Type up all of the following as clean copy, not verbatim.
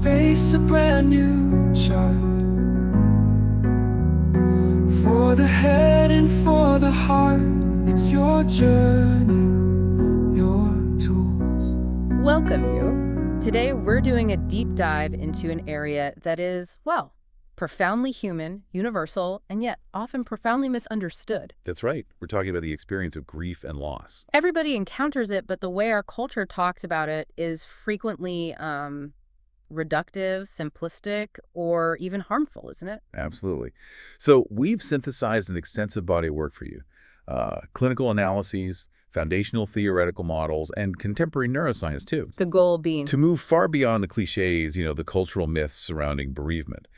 Space, a brand new chart for the head and for the heart. It's your journey, your tools. Welcome you. Today we're doing a deep dive into an area that is, well, profoundly human, universal, and yet often profoundly misunderstood. That's right. We're talking about the experience of grief and loss. Everybody encounters it, but the way our culture talks about it is frequently reductive, simplistic, or even harmful, isn't it? Absolutely. So we've synthesized an extensive body of work for you. Clinical analyses, foundational theoretical models, and contemporary neuroscience, too. The goal being To move far beyond the cliches, the cultural myths surrounding bereavement.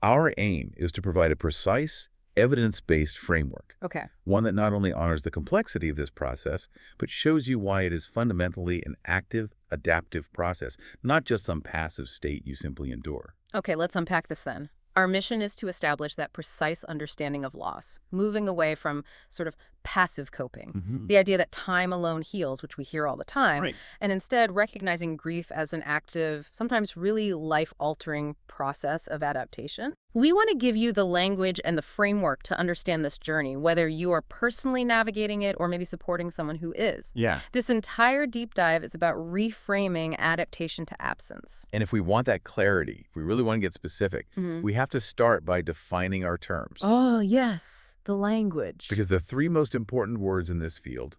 Our aim is to provide a precise, evidence-based framework. Okay. One that not only honors the complexity of this process, but shows you why it is fundamentally an active, adaptive process, not just some passive state you simply endure. Okay, let's unpack this then. Our mission is to establish that precise understanding of loss, moving away from sort of passive coping, the idea that time alone heals, which we hear all the time, Right. and instead recognizing grief as an active, sometimes really life-altering process of adaptation. We want to give you the language and the framework to understand this journey, whether you are personally navigating it or maybe supporting someone who is. Yeah. This entire deep dive is about reframing adaptation to absence. And if we want that clarity, if we really want to get specific, we have to start by defining our terms. Oh, yes, the language. Because the three most important words in this field,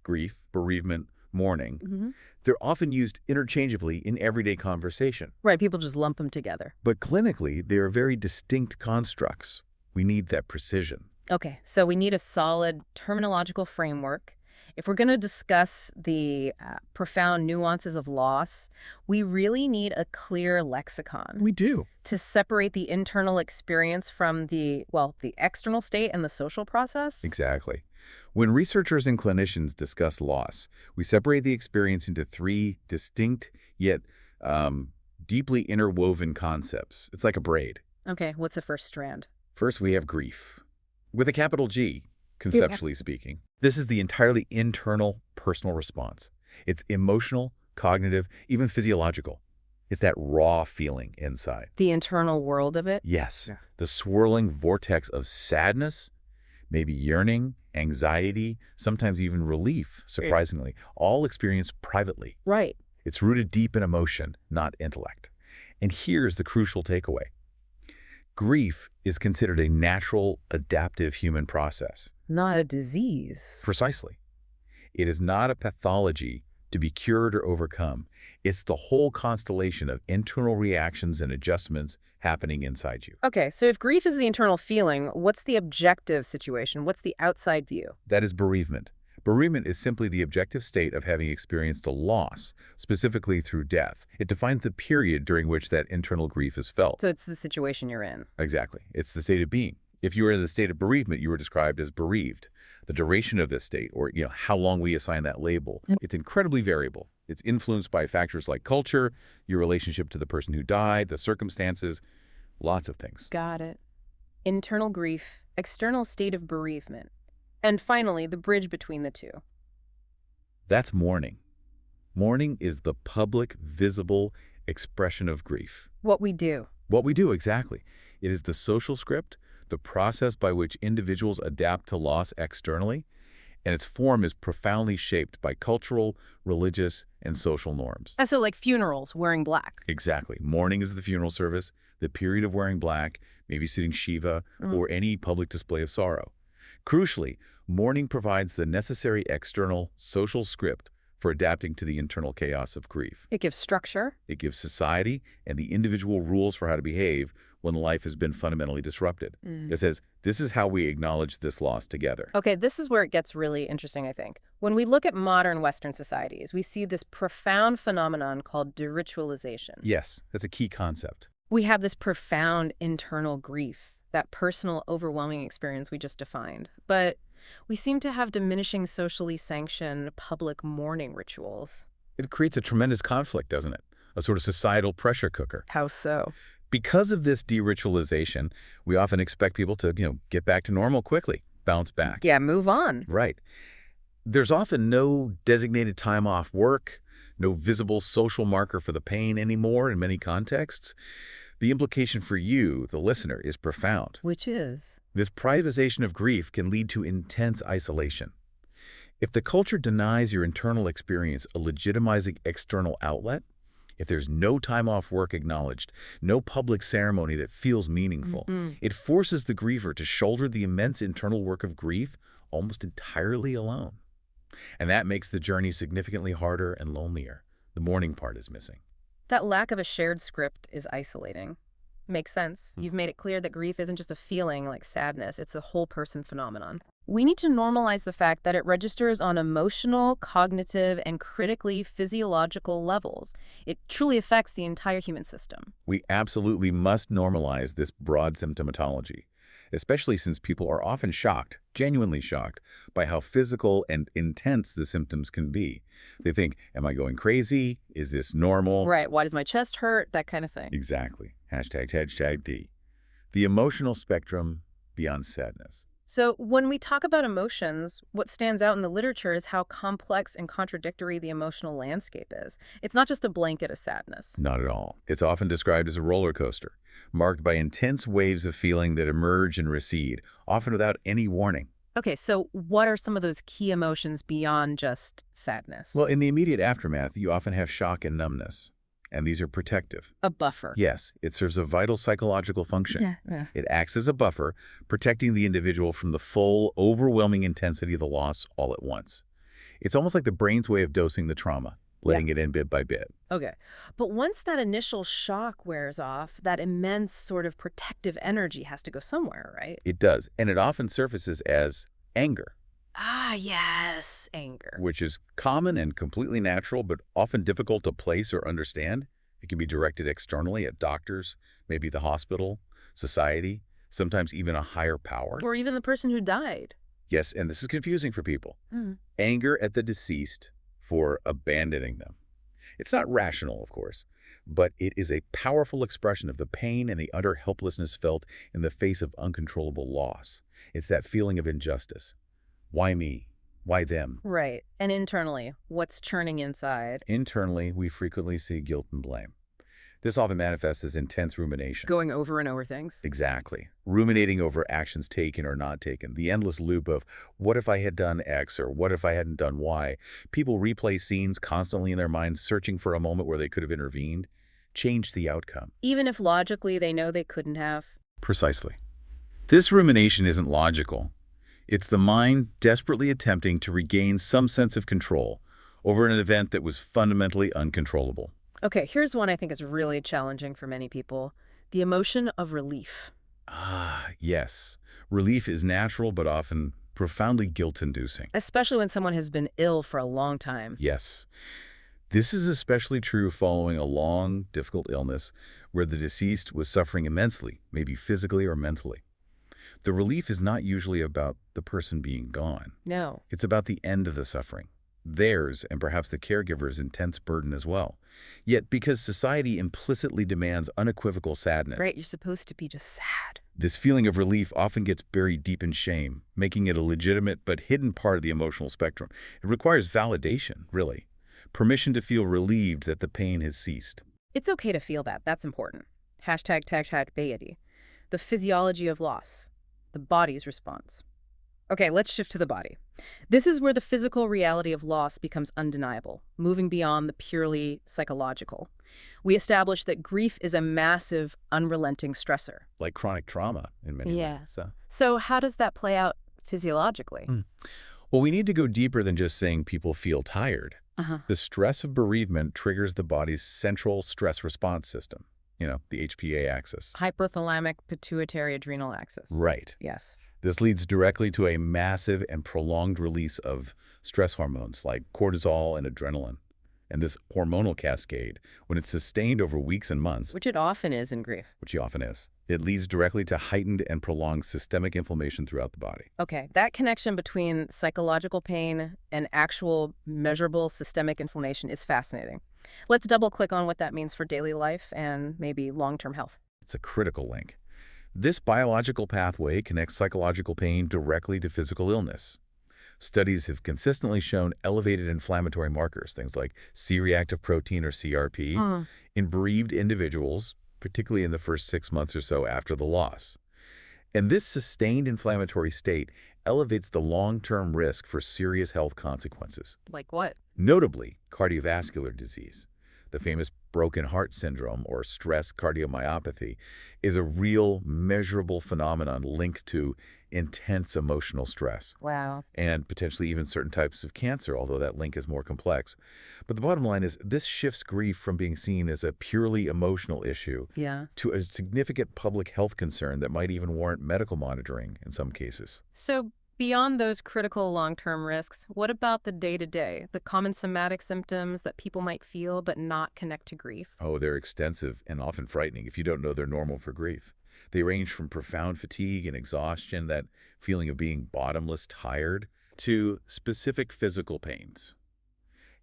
grief, bereavement, mourning, they're often used interchangeably in everyday conversation. Right, people just lump them together. But clinically, they are very distinct constructs. We need that precision. Okay, so we need a solid terminological framework. If we're going to discuss the profound nuances of loss, we really need a clear lexicon We do. to separate the internal experience from the external state and the social process. Exactly. When researchers and clinicians discuss loss, we separate the experience into three distinct yet deeply interwoven concepts. It's like a braid. Okay, what's the first strand? First, we have grief, with a capital G, conceptually speaking. This is the entirely internal, personal response. It's emotional, cognitive, even physiological. It's that raw feeling inside. The internal world of it? Yes, Yeah. the swirling vortex of sadness, maybe yearning, anxiety, sometimes even relief, surprisingly, all experienced privately. Right. It's rooted deep in emotion, not intellect. And here's the crucial takeaway. Grief is considered a natural, adaptive human process. Not a disease. Precisely. It is not a pathology to be cured or overcome. It's the whole constellation of internal reactions and adjustments happening inside you. Okay, so if grief is the internal feeling, what's the objective situation? What's the outside view? That is bereavement. Bereavement is simply the objective state of having experienced a loss, specifically through death. It defines the period during which that internal grief is felt. So it's the situation you're in. Exactly. It's the state of being. If you were in the state of bereavement, you were described as bereaved. The duration of this state, or how long we assign that label, it's incredibly variable. It's influenced by factors like culture, your relationship to the person who died, the circumstances, lots of things. Got it. Internal grief, external state of bereavement. And finally, the bridge between the two. That's mourning. Mourning is the public, visible expression of grief. What we do. What we do, exactly. It is the social script, the process by which individuals adapt to loss externally, and its form is profoundly shaped by cultural, religious, and social norms. So like funerals, wearing black. Exactly. Mourning is the funeral service, the period of wearing black, maybe sitting Shiva, or any public display of sorrow. Crucially, mourning provides the necessary external social script for adapting to the internal chaos of grief. It gives structure. It gives society and the individual rules for how to behave when life has been fundamentally disrupted. It says, this is how we acknowledge this loss together. Okay, this is where it gets really interesting, I think. When we look at modern Western societies, we see this profound phenomenon called deritualization. Yes, that's a key concept. We have this profound internal grief, that personal, overwhelming experience we just defined. But we seem to have diminishing socially sanctioned public mourning rituals. It creates a tremendous conflict, doesn't it? A sort of societal pressure cooker. How so? Because of this de-ritualization, we often expect people to, get back to normal quickly, bounce back. Yeah, move on. Right. There's often no designated time off work, no visible social marker for the pain anymore in many contexts. The implication for you, the listener, is profound. Which is? This privatization of grief can lead to intense isolation. If the culture denies your internal experience a legitimizing external outlet, if there's no time off work acknowledged, no public ceremony that feels meaningful, it forces the griever to shoulder the immense internal work of grief almost entirely alone. And that makes the journey significantly harder and lonelier. The mourning part is missing. That lack of a shared script is isolating. Makes sense. You've made it clear that grief isn't just a feeling like sadness, it's a whole person phenomenon. We need to normalize the fact that it registers on emotional, cognitive, and critically physiological levels. It truly affects the entire human system. We absolutely must normalize this broad symptomatology, especially since people are often shocked, genuinely shocked, by how physical and intense the symptoms can be. They think, am I going crazy? Is this normal? Right, why does my chest hurt? That kind of thing. Exactly. #D. The emotional spectrum beyond sadness. So when we talk about emotions, what stands out in the literature is how complex and contradictory the emotional landscape is. It's not just a blanket of sadness. Not at all. It's often described as a roller coaster, marked by intense waves of feeling that emerge and recede, often without any warning. Okay, so what are some of those key emotions beyond just sadness? Well, in the immediate aftermath, you often have shock and numbness, and these are protective. A buffer. Yes, it serves a vital psychological function. Yeah. It acts as a buffer, protecting the individual from the full, overwhelming intensity of the loss all at once. It's almost like the brain's way of dosing the trauma, letting it in bit by bit. Okay, but once that initial shock wears off, that immense sort of protective energy has to go somewhere, right? It does, and it often surfaces as anger, Ah, yes, anger. which is common and completely natural, but often difficult to place or understand. It can be directed externally at doctors, maybe the hospital, society, sometimes even a higher power. Or even the person who died. Yes, and this is confusing for people. Anger at the deceased for abandoning them. It's not rational, of course, but it is a powerful expression of the pain and the utter helplessness felt in the face of uncontrollable loss. It's that feeling of injustice. Why me? Why them? Right, and internally, what's churning inside? Internally, we frequently see guilt and blame. This often manifests as intense rumination. Going over and over things? Exactly. Ruminating over actions taken or not taken. The endless loop of, what if I had done X or what if I hadn't done Y? People replay scenes constantly in their minds, searching for a moment where they could have intervened, changed the outcome. Even if logically they know they couldn't have? Precisely. This rumination isn't logical. It's the mind desperately attempting to regain some sense of control over an event that was fundamentally uncontrollable. Okay, here's one I think is really challenging for many people. The emotion of relief. Ah, yes. Relief is natural, but often profoundly guilt-inducing. Especially when someone has been ill for a long time. Yes. This is especially true following a long, difficult illness where the deceased was suffering immensely, maybe physically or mentally. The relief is not usually about the person being gone. No. It's about the end of the suffering, theirs and perhaps the caregiver's intense burden as well. Yet because society implicitly demands unequivocal sadness, Right, you're supposed to be just sad. this feeling of relief often gets buried deep in shame, making it a legitimate but hidden part of the emotional spectrum. It requires validation, really. Permission to feel relieved that the pain has ceased. It's okay to feel that. That's important. #tag deity. The physiology of loss. The body's response. Okay, let's shift to the body. This is where the physical reality of loss becomes undeniable, moving beyond the purely psychological. We established that grief is a massive, unrelenting stressor. Like chronic trauma in many ways. So how does that play out physiologically? Well, we need to go deeper than just saying people feel tired. The stress of bereavement triggers the body's central stress response system, the HPA axis. Hypothalamic pituitary adrenal axis. Right. Yes. This leads directly to a massive and prolonged release of stress hormones like cortisol and adrenaline. And this hormonal cascade, when it's sustained over weeks and months, Which it often is in grief. which it often is, it leads directly to heightened and prolonged systemic inflammation throughout the body. Okay, that connection between psychological pain and actual measurable systemic inflammation is fascinating. Let's double click on what that means for daily life and maybe long-term health. It's a critical link. This biological pathway connects psychological pain directly to physical illness. Studies have consistently shown elevated inflammatory markers, things like C-reactive protein or CRP, in bereaved individuals, particularly in the first 6 months or so after the loss. And this sustained inflammatory state elevates the long-term risk for serious health consequences, Like what? notably cardiovascular disease. The famous broken heart syndrome or stress cardiomyopathy is a real, measurable phenomenon linked to intense emotional stress Wow. and potentially even certain types of cancer, although that link is more complex. But the bottom line is this shifts grief from being seen as a purely emotional issue Yeah. to a significant public health concern that might even warrant medical monitoring in some cases. So beyond those critical long-term risks, what about the day-to-day, the common somatic symptoms that people might feel but not connect to grief? Oh, they're extensive and often frightening if you don't know they're normal for grief. They range from profound fatigue and exhaustion, that feeling of being bottomless tired, to specific physical pains.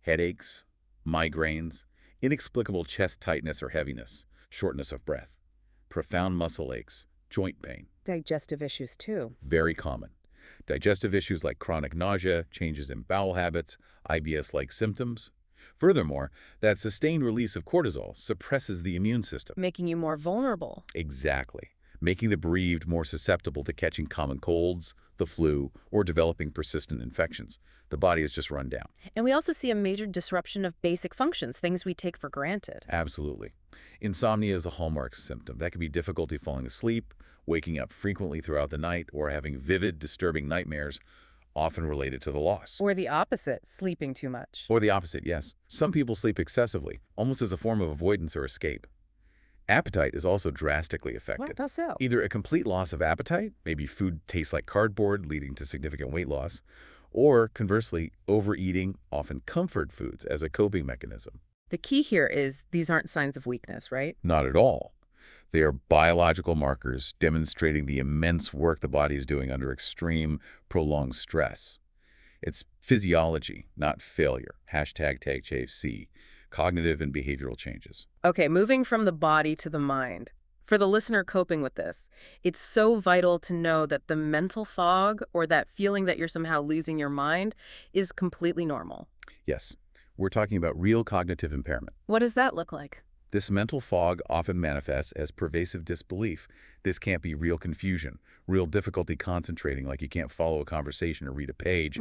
Headaches, migraines, inexplicable chest tightness or heaviness, shortness of breath, profound muscle aches, joint pain, Digestive issues too. very common. Digestive issues like chronic nausea, changes in bowel habits, IBS-like symptoms. Furthermore, that sustained release of cortisol suppresses the immune system. Making you more vulnerable. Exactly. Making the bereaved more susceptible to catching common colds, the flu, or developing persistent infections. The body is just run down. And we also see a major disruption of basic functions, things we take for granted. Absolutely. Insomnia is a hallmark symptom. That could be difficulty falling asleep, waking up frequently throughout the night, or having vivid, disturbing nightmares, often related to the loss. Or the opposite, sleeping too much. Or the opposite, yes. Some people sleep excessively, almost as a form of avoidance or escape. Appetite is also drastically affected. How so? Either a complete loss of appetite, maybe food tastes like cardboard, leading to significant weight loss, or conversely, overeating, often comfort foods, as a coping mechanism. The key here is these aren't signs of weakness, right? Not at all. They are biological markers demonstrating the immense work the body is doing under extreme, prolonged stress. It's physiology, not failure. #TagChaveC. Cognitive and behavioral changes. Okay, moving from the body to the mind. For the listener coping with this, it's so vital to know that the mental fog, or that feeling that you're somehow losing your mind, is completely normal. Yes, we're talking about real cognitive impairment. What does that look like? This mental fog often manifests as pervasive disbelief. This can't be real confusion, real difficulty concentrating, like you can't follow a conversation or read a page,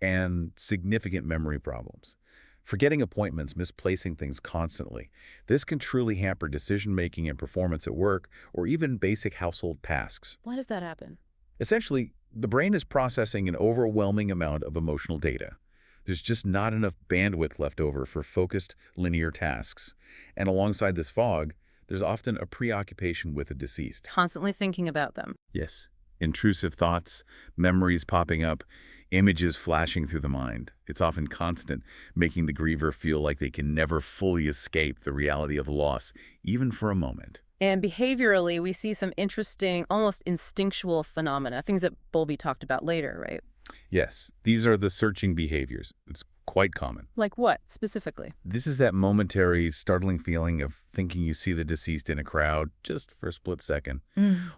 and significant memory problems. Forgetting appointments, misplacing things constantly. This can truly hamper decision-making and performance at work, or even basic household tasks. Why does that happen? Essentially, the brain is processing an overwhelming amount of emotional data. There's just not enough bandwidth left over for focused, linear tasks. And alongside this fog, there's often a preoccupation with the deceased. Constantly thinking about them. Yes. Intrusive thoughts, memories popping up, images flashing through the mind. It's often constant, making the griever feel like they can never fully escape the reality of loss, even for a moment. And behaviorally, we see some interesting, almost instinctual phenomena, things that Bowlby talked about later, right? Yes, these are the searching behaviors. It's quite common. Like what, specifically? This is that momentary, startling feeling of thinking you see the deceased in a crowd just for a split second,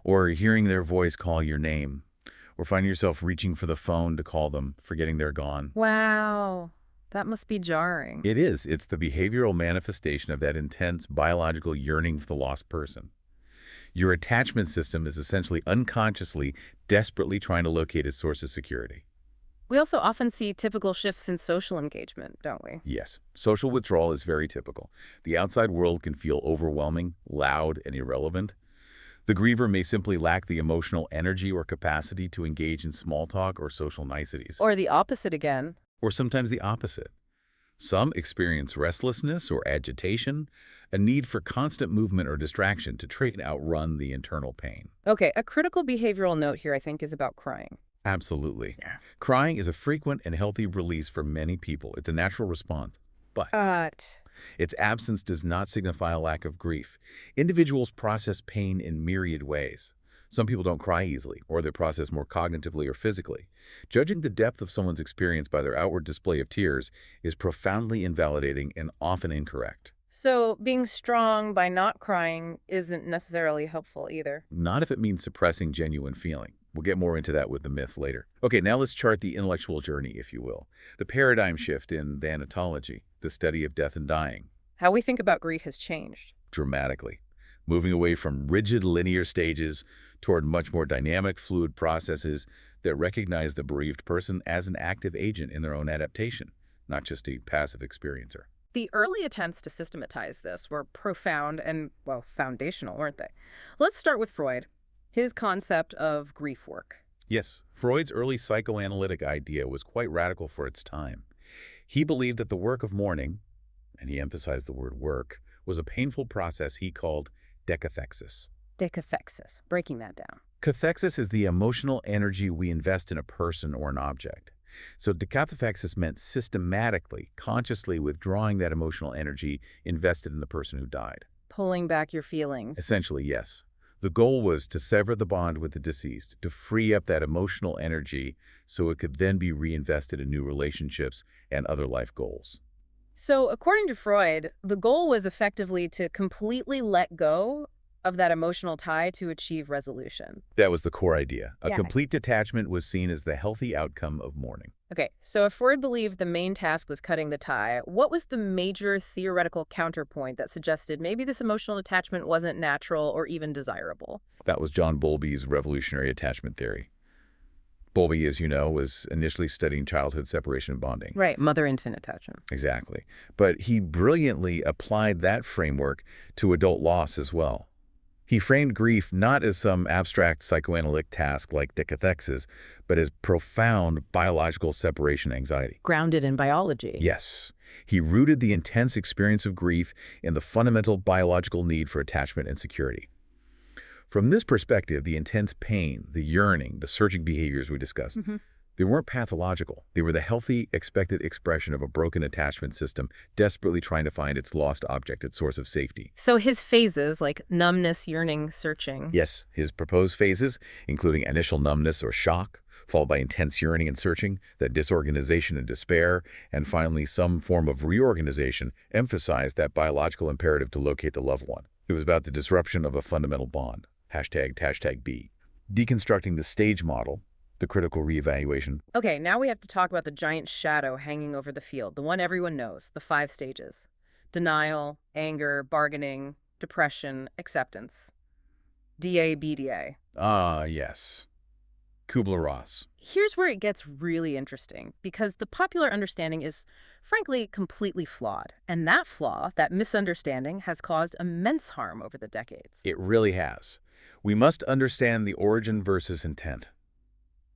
or hearing their voice call your name, or finding yourself reaching for the phone to call them, forgetting they're gone. Wow, that must be jarring. It is. It's the behavioral manifestation of that intense biological yearning for the lost person. Your attachment system is essentially unconsciously, desperately trying to locate its source of security. We also often see typical shifts in social engagement, don't we? Yes, social withdrawal is very typical. The outside world can feel overwhelming, loud, and irrelevant. The griever may simply lack the emotional energy or capacity to engage in small talk or social niceties. Or the opposite again. Or sometimes the opposite. Some experience restlessness or agitation, a need for constant movement or distraction to try and outrun the internal pain. Okay, a critical behavioral note here, I think, is about crying. Absolutely. Crying is a frequent and healthy release for many people. It's a natural response. But its absence does not signify a lack of grief. Individuals process pain in myriad ways. Some people don't cry easily, or they process more cognitively or physically. Judging the depth of someone's experience by their outward display of tears is profoundly invalidating and often incorrect. So being strong by not crying isn't necessarily helpful either. Not if it means suppressing genuine feeling. We'll get more into that with the myths later. Okay, now let's chart the intellectual journey, if you will. The paradigm shift in thanatology, the study of death and dying, How we think about grief has changed. dramatically, moving away from rigid linear stages toward much more dynamic, fluid processes that recognize the bereaved person as an active agent in their own adaptation, not just a passive experiencer. The early attempts to systematize this were profound and, well, foundational, weren't they? Let's start with Freud, his concept of grief work. Yes, Freud's early psychoanalytic idea was quite radical for its time. He believed that the work of mourning, and he emphasized the word work, was a painful process he called decathexis. Decathexis, breaking that down. Cathexis is the emotional energy we invest in a person or an object. So decathexis meant systematically, consciously withdrawing that emotional energy invested in the person who died. Pulling back your feelings. Essentially, yes. The goal was to sever the bond with the deceased, to free up that emotional energy so it could then be reinvested in new relationships and other life goals. So, according to Freud, the goal was effectively to completely let go of that emotional tie to achieve resolution. That was the core idea. A Yeah. complete detachment was seen as the healthy outcome of mourning. Okay, so if Freud believed the main task was cutting the tie, what was the major theoretical counterpoint that suggested maybe this emotional attachment wasn't natural or even desirable? That was John Bowlby's revolutionary attachment theory. Bowlby, as you know, was initially studying childhood separation and bonding. Right, mother-infant attachment. Exactly. But he brilliantly applied that framework to adult loss as well. He framed grief not as some abstract psychoanalytic task like decathexis, but as profound biological separation anxiety. Grounded in biology. Yes. He rooted the intense experience of grief in the fundamental biological need for attachment and security. From this perspective, the intense pain, the yearning, the searching behaviors we discussed, they weren't pathological. They were the healthy, expected expression of a broken attachment system desperately trying to find its lost object, its source of safety. So his phases, like numbness, yearning, searching. Yes, his proposed phases, including initial numbness or shock, followed by intense yearning and searching, then disorganization and despair, and finally some form of reorganization, emphasized that biological imperative to locate the loved one. It was about the disruption of a fundamental bond. Hashtag B. Deconstructing the stage model, the critical reevaluation. Okay, now we have to talk about the giant shadow hanging over the field, the one everyone knows, the 5 stages. Denial, anger, bargaining, depression, acceptance. DA-BDA. Ah, yes. Kubler-Ross. Here's where it gets really interesting, because the popular understanding is, frankly, completely flawed. And that flaw, that misunderstanding, has caused immense harm over the decades. It really has. We must understand the origin versus intent.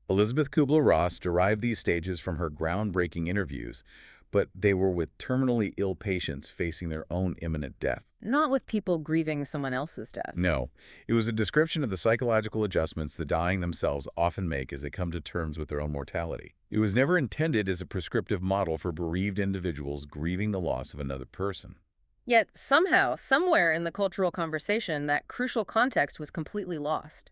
Elizabeth Kubler-Ross derived these stages from her groundbreaking interviews, but they were with terminally ill patients facing their own imminent death. Not with people grieving someone else's death. No, it was a description of the psychological adjustments the dying themselves often make as they come to terms with their own mortality. It was never intended as a prescriptive model for bereaved individuals grieving the loss of another person. Yet somehow, somewhere in the cultural conversation, that crucial context was completely lost,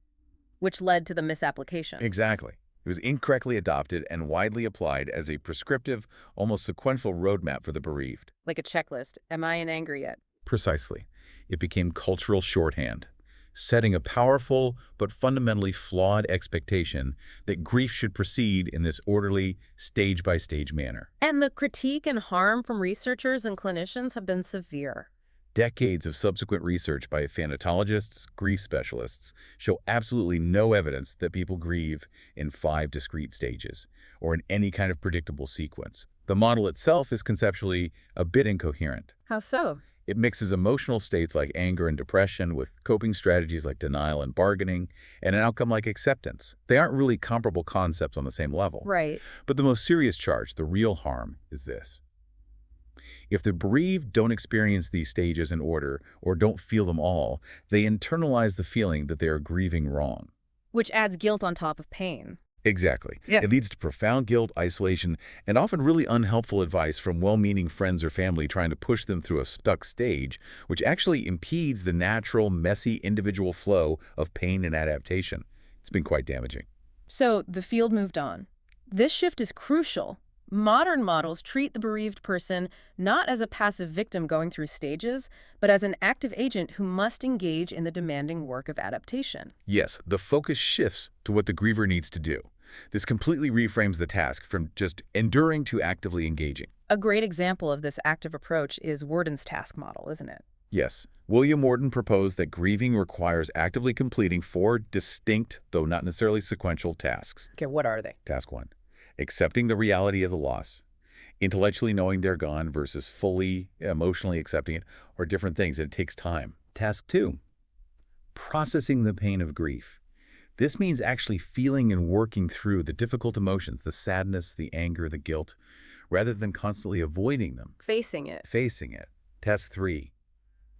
which led to the misapplication. Exactly. It was incorrectly adopted and widely applied as a prescriptive, almost sequential roadmap for the bereaved. Like a checklist. Am I in anger yet? Precisely. It became cultural shorthand, setting a powerful but fundamentally flawed expectation that grief should proceed in this orderly, stage-by-stage manner. And the critique and harm from researchers and clinicians have been severe. Decades of subsequent research by thanatologists, grief specialists, show absolutely no evidence that people grieve in 5 discrete stages, or in any kind of predictable sequence. The model itself is conceptually a bit incoherent. How so? It mixes emotional states like anger and depression with coping strategies like denial and bargaining, and an outcome like acceptance. They aren't really comparable concepts on the same level. Right. But the most serious charge, the real harm, is this. If the bereaved don't experience these stages in order or don't feel them all, they internalize the feeling that they are grieving wrong. Which adds guilt on top of pain. Exactly. Yeah. It leads to profound guilt, isolation, and often really unhelpful advice from well-meaning friends or family trying to push them through a stuck stage, which actually impedes the natural, messy, individual flow of pain and adaptation. It's been quite damaging. So the field moved on. This shift is crucial, Modern models treat the bereaved person not as a passive victim going through stages, but as an active agent who must engage in the demanding work of adaptation. Yes, the focus shifts to what the griever needs to do. This completely reframes the task from just enduring to actively engaging. A great example of this active approach is Worden's task model, isn't it? Yes, William Wharton proposed that grieving requires actively completing 4 distinct, though not necessarily sequential, tasks. Okay, what are they? Task 1, accepting the reality of the loss. Intellectually knowing they're gone versus fully emotionally accepting it are different things, and it takes time. Task 2, processing the pain of grief. This means actually feeling and working through the difficult emotions, the sadness, the anger, the guilt, rather than constantly avoiding them. Facing it. Facing it. Task 3,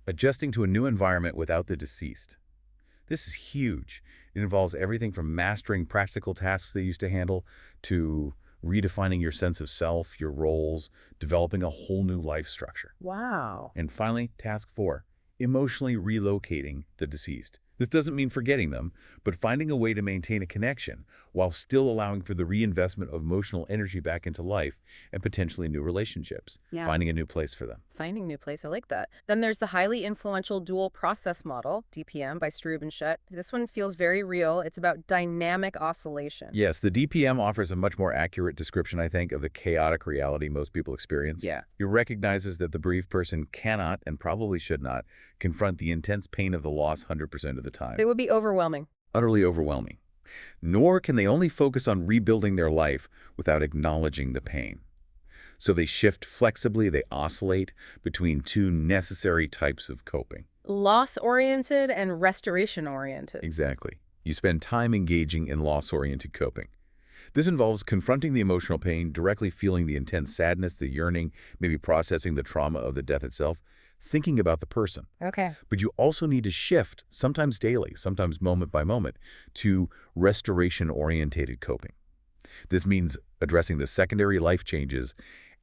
adjusting to a new environment without the deceased. This is huge. It involves everything from mastering practical tasks they used to handle to redefining your sense of self, your roles, developing a whole new life structure. Wow. And finally, task 4, emotionally relocating the deceased. This doesn't mean forgetting them, but finding a way to maintain a connection while still allowing for the reinvestment of emotional energy back into life and potentially new relationships, finding a new place for them. Finding a new place, I like that. Then there's the highly influential dual process model, DPM, by Strube and Schutt. This one feels very real. It's about dynamic oscillation. Yes, the DPM offers a much more accurate description, I think, of the chaotic reality most people experience. Yeah. It recognizes that the bereaved person cannot, and probably should not, confront the intense pain of the loss 100% of the time. It would be overwhelming. Utterly overwhelming. Nor can they only focus on rebuilding their life without acknowledging the pain. So they shift flexibly, they oscillate between 2 necessary types of coping. Loss-oriented and restoration-oriented. Exactly. You spend time engaging in loss-oriented coping. This involves confronting the emotional pain, directly feeling the intense sadness, the yearning, maybe processing the trauma of the death itself, thinking about the person. Okay. But you also need to shift, sometimes daily, sometimes moment by moment, to restoration-orientated coping. This means addressing the secondary life changes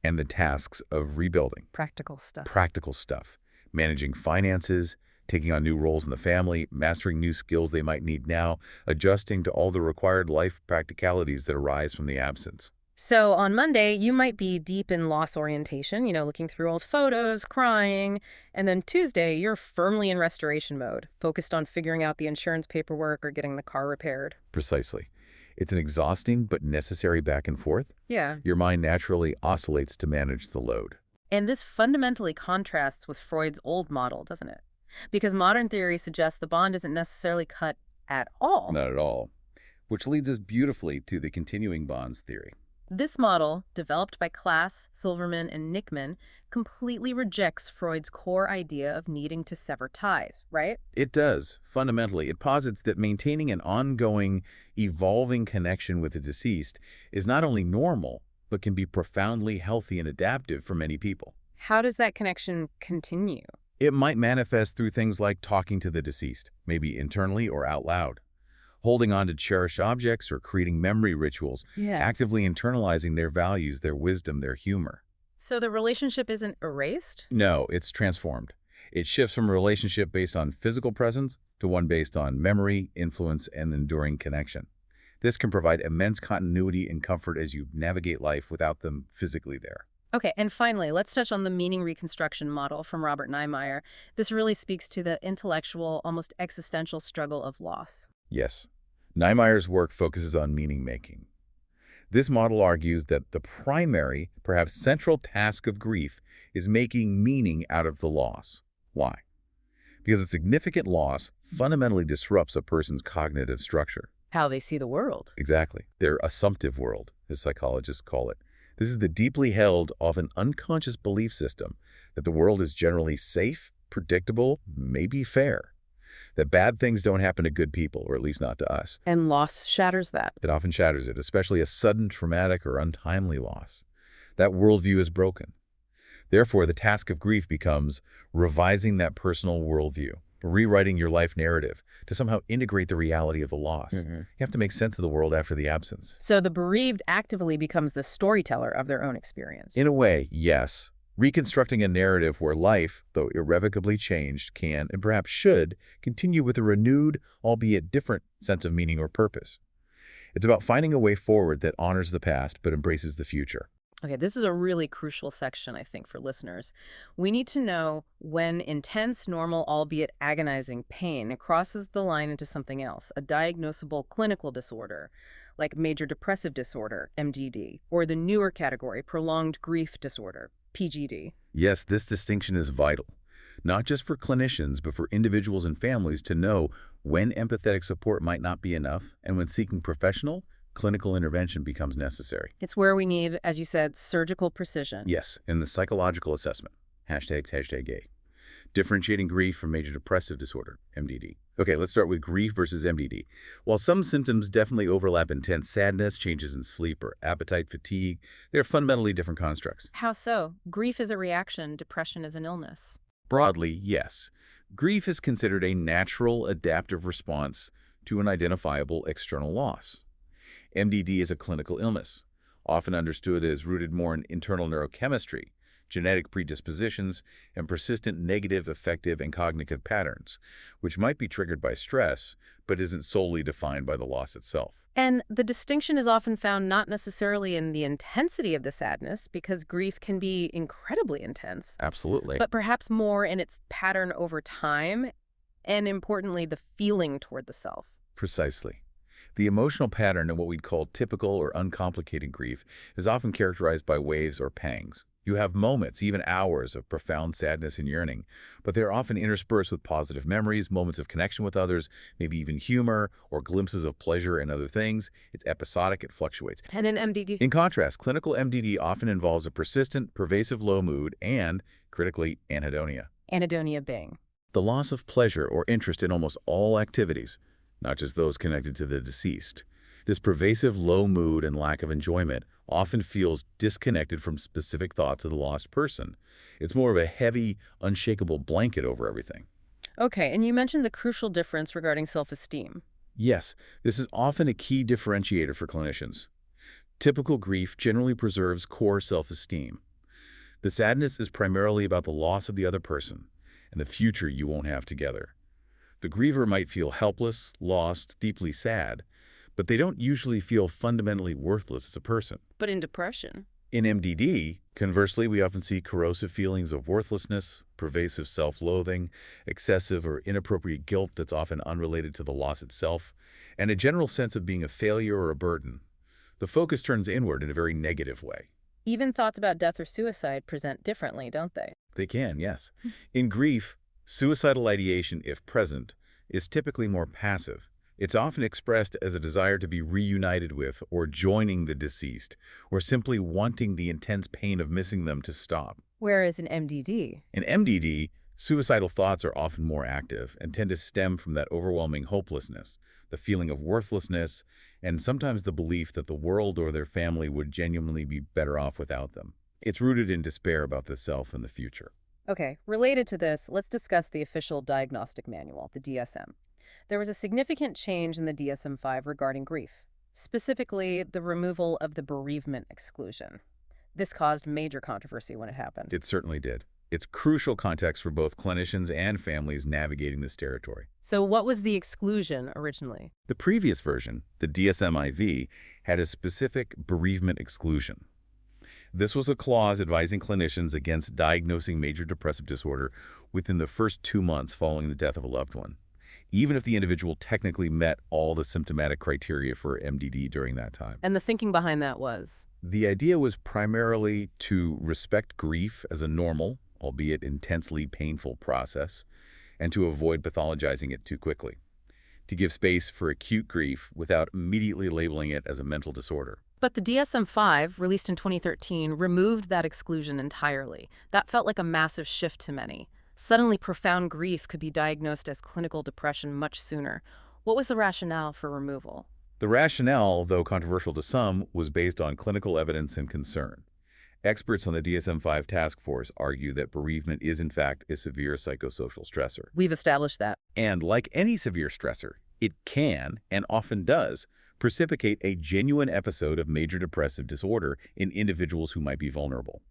and the tasks of rebuilding. Practical stuff. Practical stuff. Managing finances, taking on new roles in the family, mastering new skills they might need now, adjusting to all the required life practicalities that arise from the absence. So on Monday, you might be deep in loss orientation, looking through old photos, crying. And then Tuesday, you're firmly in restoration mode, focused on figuring out the insurance paperwork or getting the car repaired. Precisely. It's an exhausting but necessary back and forth. Yeah. Your mind naturally oscillates to manage the load. And this fundamentally contrasts with Freud's old model, doesn't it? Because modern theory suggests the bond isn't necessarily cut at all. Not at all. Which leads us beautifully to the continuing bonds theory. This model, developed by Klass, Silverman, and Nickman, completely rejects Freud's core idea of needing to sever ties, right? It does. Fundamentally, it posits that maintaining an ongoing, evolving connection with the deceased is not only normal, but can be profoundly healthy and adaptive for many people. How does that connection continue? It might manifest through things like talking to the deceased, maybe internally or out loud, holding on to cherished objects or creating memory rituals, actively internalizing their values, their wisdom, their humor. So the relationship isn't erased? No, it's transformed. It shifts from a relationship based on physical presence to one based on memory, influence, and enduring connection. This can provide immense continuity and comfort as you navigate life without them physically there. Okay, and finally, let's touch on the meaning reconstruction model from Robert Niemeyer. This really speaks to the intellectual, almost existential struggle of loss. Yes. Niemeyer's work focuses on meaning-making. This model argues that the primary, perhaps central task of grief is making meaning out of the loss. Why? Because a significant loss fundamentally disrupts a person's cognitive structure. How they see the world. Exactly. Their assumptive world, as psychologists call it. This is the deeply held, often unconscious belief system that the world is generally safe, predictable, maybe fair. That bad things don't happen to good people, or at least not to us. And loss shatters that. It often shatters it, especially a sudden, traumatic, or untimely loss. That worldview is broken. Therefore, the task of grief becomes revising that personal worldview, rewriting your life narrative to somehow integrate the reality of the loss. You have to make sense of the world after the absence. So the bereaved actively becomes the storyteller of their own experience. In a way, yes. Reconstructing a narrative where life, though irrevocably changed, can, and perhaps should, continue with a renewed, albeit different, sense of meaning or purpose. It's about finding a way forward that honors the past but embraces the future. Okay, this is a really crucial section, I think, for listeners. We need to know when intense, normal, albeit agonizing pain crosses the line into something else, a diagnosable clinical disorder, like major depressive disorder, MDD, or the newer category, prolonged grief disorder, PGD. Yes, this distinction is vital, not just for clinicians, but for individuals and families to know when empathetic support might not be enough and when seeking professional, clinical intervention becomes necessary. It's where we need, as you said, surgical precision. Yes, in the psychological assessment, #A, differentiating grief from major depressive disorder, MDD. Okay, let's start with grief versus MDD. While some symptoms definitely overlap intense sadness, changes in sleep or appetite, fatigue, they're fundamentally different constructs. How so? Grief is a reaction, depression is an illness. Broadly, yes. Grief is considered a natural, adaptive response to an identifiable external loss. MDD is a clinical illness, often understood as rooted more in internal neurochemistry, genetic predispositions, and persistent negative affective and cognitive patterns, which might be triggered by stress, but isn't solely defined by the loss itself. And the distinction is often found not necessarily in the intensity of the sadness, because grief can be incredibly intense, Absolutely. but perhaps more in its pattern over time, and importantly, the feeling toward the self. Precisely. The emotional pattern in what we'd call typical or uncomplicated grief is often characterized by waves or pangs. You have moments, even hours, of profound sadness and yearning, but they're often interspersed with positive memories, moments of connection with others, maybe even humor or glimpses of pleasure in other things. It's episodic, it fluctuates. And in MDD? In contrast, clinical MDD often involves a persistent, pervasive low mood and, critically, anhedonia. Anhedonia being. The loss of pleasure or interest in almost all activities, not just those connected to the deceased. This pervasive low mood and lack of enjoyment often feels disconnected from specific thoughts of the lost person. It's more of a heavy, unshakable blanket over everything. Okay, and you mentioned the crucial difference regarding self-esteem. Yes, this is often a key differentiator for clinicians. Typical grief generally preserves core self-esteem. The sadness is primarily about the loss of the other person and the future you won't have together. The griever might feel helpless, lost, deeply sad, but they don't usually feel fundamentally worthless as a person. But in depression? In MDD, conversely, we often see corrosive feelings of worthlessness, pervasive self-loathing, excessive or inappropriate guilt that's often unrelated to the loss itself, and a general sense of being a failure or a burden. The focus turns inward in a very negative way. Even thoughts about death or suicide present differently, don't they? They can, yes. In grief, suicidal ideation, if present, is typically more passive. It's often expressed as a desire to be reunited with or joining the deceased, or simply wanting the intense pain of missing them to stop. Whereas in MDD? In MDD, suicidal thoughts are often more active and tend to stem from that overwhelming hopelessness, the feeling of worthlessness, and sometimes the belief that the world or their family would genuinely be better off without them. It's rooted in despair about the self and the future. Okay, related to this, let's discuss the official diagnostic manual, the DSM. There was a significant change in the DSM-5 regarding grief, specifically the removal of the bereavement exclusion. This caused major controversy when it happened. It certainly did. It's crucial context for both clinicians and families navigating this territory. So what was the exclusion originally? The previous version, the DSM-IV, had a specific bereavement exclusion. This was a clause advising clinicians against diagnosing major depressive disorder within the first 2 months following the death of a loved one, even if the individual technically met all the symptomatic criteria for MDD during that time. And the thinking behind that was? The idea was primarily to respect grief as a normal, albeit intensely painful process, and to avoid pathologizing it too quickly, to give space for acute grief without immediately labeling it as a mental disorder. But the DSM-5, released in 2013, removed that exclusion entirely. That felt like a massive shift to many. Suddenly, profound grief could be diagnosed as clinical depression much sooner. What was the rationale for removal? The rationale, though controversial to some, was based on clinical evidence and concern. Experts on the DSM-5 task force argue that bereavement is, in fact, a severe psychosocial stressor. We've established that. And like any severe stressor, it can, and often does, precipitate a genuine episode of major depressive disorder in individuals who might be vulnerable.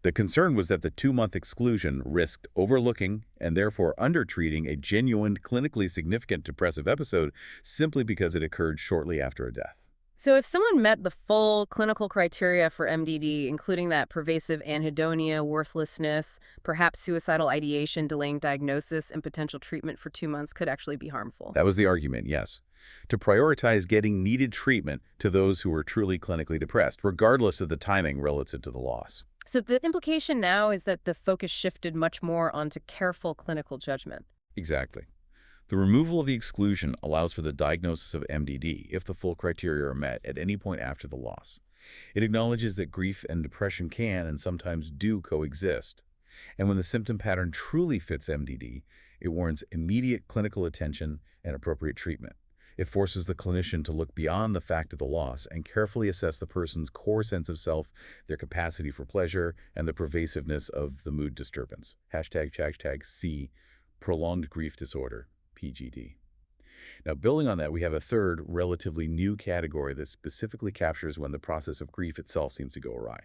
The concern was that the 2-month exclusion risked overlooking and therefore undertreating a genuine, clinically significant depressive episode simply because it occurred shortly after a death. So if someone met the full clinical criteria for MDD, including that pervasive anhedonia, worthlessness, perhaps suicidal ideation, delaying diagnosis, and potential treatment for 2 months could actually be harmful. That was the argument, yes. To prioritize getting needed treatment to those who were truly clinically depressed, regardless of the timing relative to the loss. So the implication now is that the focus shifted much more onto careful clinical judgment. Exactly. The removal of the exclusion allows for the diagnosis of MDD if the full criteria are met at any point after the loss. It acknowledges that grief and depression can and sometimes do coexist. And when the symptom pattern truly fits MDD, it warrants immediate clinical attention and appropriate treatment. It forces the clinician to look beyond the fact of the loss and carefully assess the person's core sense of self, their capacity for pleasure, and the pervasiveness of the mood disturbance. ### C, prolonged grief disorder, PGD. Now, building on that, we have a third, relatively new category that specifically captures when the process of grief itself seems to go awry.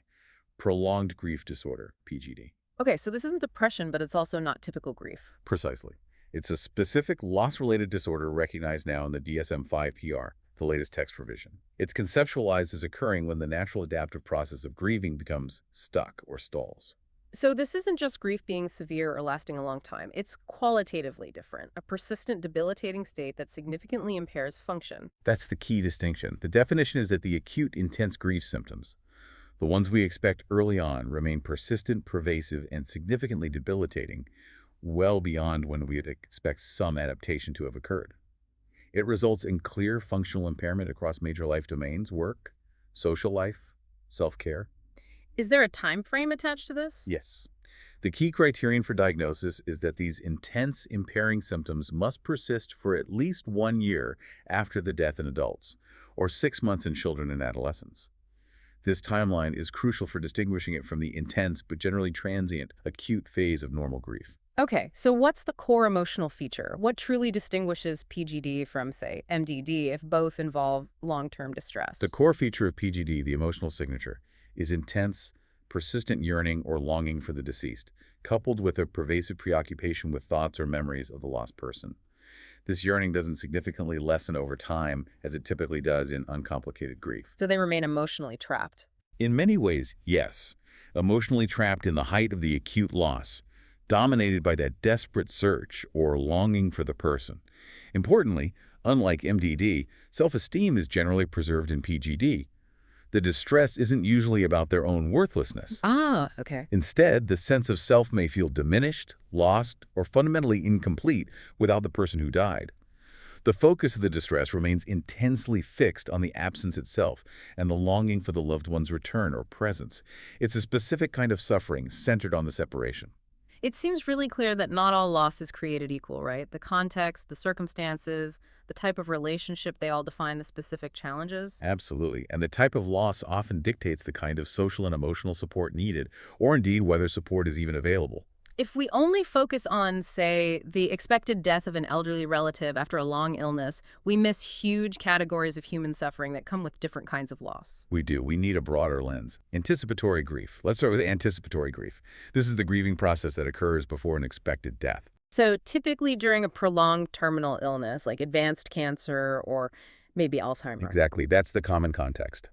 Prolonged grief disorder, PGD. Okay, so this isn't depression, but it's also not typical grief. Precisely. It's a specific loss-related disorder recognized now in the DSM-5 PR, the latest text revision. It's conceptualized as occurring when the natural adaptive process of grieving becomes stuck or stalls. So this isn't just grief being severe or lasting a long time. It's qualitatively different, a persistent debilitating state that significantly impairs function. That's the key distinction. The definition is that the acute, intense grief symptoms, the ones we expect early on, remain persistent, pervasive, and significantly debilitating, well beyond when we'd expect some adaptation to have occurred. It results in clear functional impairment across major life domains: work, social life, self-care. Is there a time frame attached to this? Yes. The key criterion for diagnosis is that these intense impairing symptoms must persist for at least 1 year after the death in adults, or 6 months in children and adolescents. This timeline is crucial for distinguishing it from the intense but generally transient acute phase of normal grief. Okay, so what's the core emotional feature? What truly distinguishes PGD from, say, MDD if both involve long-term distress? The core feature of PGD, the emotional signature, is intense, persistent yearning or longing for the deceased, coupled with a pervasive preoccupation with thoughts or memories of the lost person. This yearning doesn't significantly lessen over time, as it typically does in uncomplicated grief. So they remain emotionally trapped. In many ways, yes. Emotionally trapped in the height of the acute loss, dominated by that desperate search or longing for the person. Importantly, unlike MDD, self-esteem is generally preserved in PGD. The distress isn't usually about their own worthlessness. Ah, okay. Instead, the sense of self may feel diminished, lost, or fundamentally incomplete without the person who died. The focus of the distress remains intensely fixed on the absence itself and the longing for the loved one's return or presence. It's a specific kind of suffering centered on the separation. It seems really clear that not all loss is created equal, right? The context, the circumstances, the type of relationship, they all define the specific challenges. Absolutely. And the type of loss often dictates the kind of social and emotional support needed, or indeed whether support is even available. If we only focus on, say, the expected death of an elderly relative after a long illness, we miss huge categories of human suffering that come with different kinds of loss. We do. We need a broader lens. Anticipatory grief. Let's start with anticipatory grief. This is the grieving process that occurs before an expected death. So typically during a prolonged terminal illness, like advanced cancer or maybe Alzheimer's. Exactly. That's the common context.